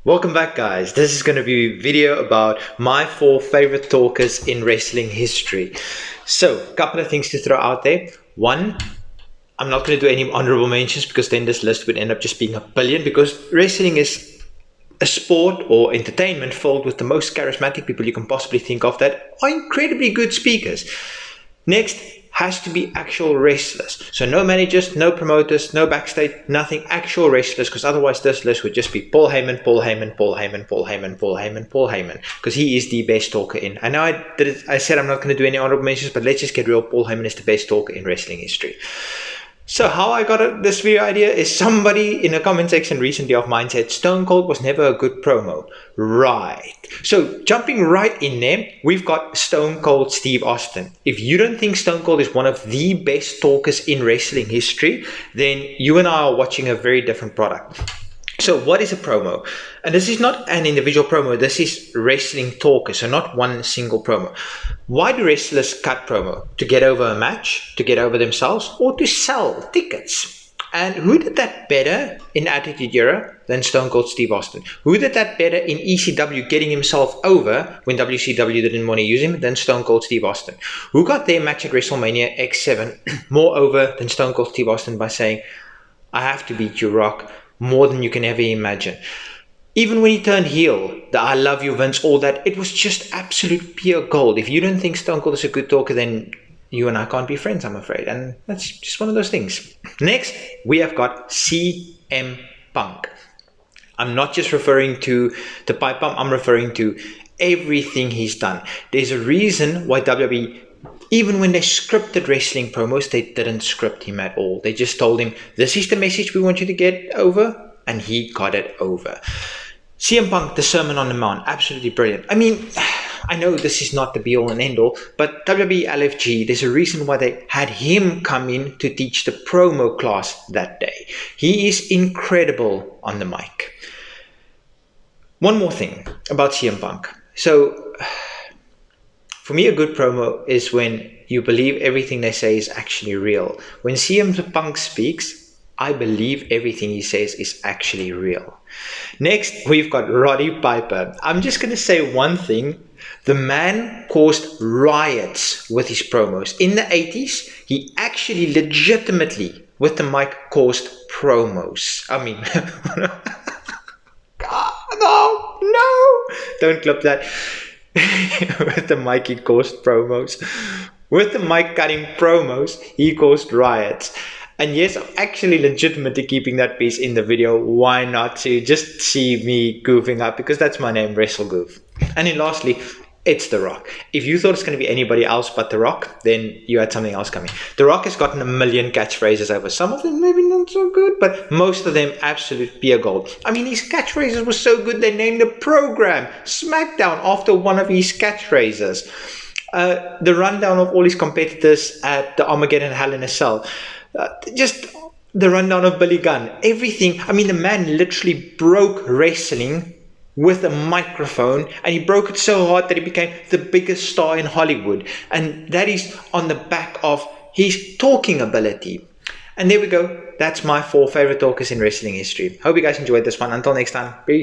Welcome back, guys. This is going to be a video about my 4 favorite talkers in wrestling history. So, a couple of things to throw out there. One, I'm not going to do any honorable mentions because then this list would end up just being a billion, because wrestling is a sport or entertainment filled with the most charismatic people you can possibly think of that are incredibly good speakers. Next, has to be actual wrestlers. So no managers, no promoters, no backstage, nothing, actual wrestlers, because otherwise this list would just be Paul Heyman, Paul Heyman, Paul Heyman, Paul Heyman, Paul Heyman, Paul Heyman, because he is the best talker in. I know I said I'm not going to do any honorable mentions, but let's just get real. Paul Heyman is the best talker in wrestling history. So how I got this video idea is somebody in a comment section recently of mine said Stone Cold was never a good promo. Right. So jumping right in there, we've got Stone Cold Steve Austin. If you don't think Stone Cold is one of the best talkers in wrestling history, then you and I are watching a very different product. So what is a promo? And this is not an individual promo. This is wrestling talker, so not one single promo. Why do wrestlers cut promo? To get over a match, to get over themselves, or to sell tickets? And who did that better in Attitude Era than Stone Cold Steve Austin? Who did that better in ECW, getting himself over when WCW didn't want to use him, than Stone Cold Steve Austin? Who got their match at WrestleMania X7 more over than Stone Cold Steve Austin by saying, I have to beat you, Rock, more than you can ever imagine? Even when he turned heel, the I love you Vince, all that, it was just absolute pure gold. If you don't think Stone Cold is a good talker, then you and I can't be friends, I'm afraid. And that's just one of those things. Next, we have got CM Punk. I'm not just referring to the pipe bomb, I'm referring to everything he's done. There's a reason why WWE, even when they scripted wrestling promos, they didn't script him at all. They just told him, this is the message we want you to get over, and he got it over. CM Punk, the Sermon on the Mount, absolutely brilliant. I mean, I know this is not the be-all and end-all, but WWE LFG, there's a reason why they had him come in to teach the promo class that day. He is incredible on the mic. One more thing about CM Punk. So, for me, a good promo is when you believe everything they say is actually real. When CM Punk speaks, I believe everything he says is actually real. Next, we've got Roddy Piper. I'm just going to say one thing. The man caused riots with his promos. In the 80s, he actually legitimately, with the mic, caused promos. I mean, no, don't clip that. With the mic, he caused promos. With the mic cutting promos, he caused riots. And yes, I'm actually legitimately keeping that piece in the video. Why not? To just see me goofing up, because that's my name, Wrestle Goof. And then lastly, it's The Rock. If you thought it's going to be anybody else but The Rock, then you had something else coming. The Rock has gotten a million catchphrases over. Some of them maybe not so good, but most of them absolute pure gold. I mean, his catchphrases were so good, they named the program SmackDown after one of his catchphrases. The rundown of all his competitors at the Armageddon Hell in a Cell. Just the rundown of Billy Gunn, everything. I mean, the man literally broke wrestling with a microphone, and he broke it so hard that he became the biggest star in Hollywood. And that is on the back of his talking ability. And there we go. That's my 4 favorite talkers in wrestling history. Hope you guys enjoyed this one. Until next time, peace.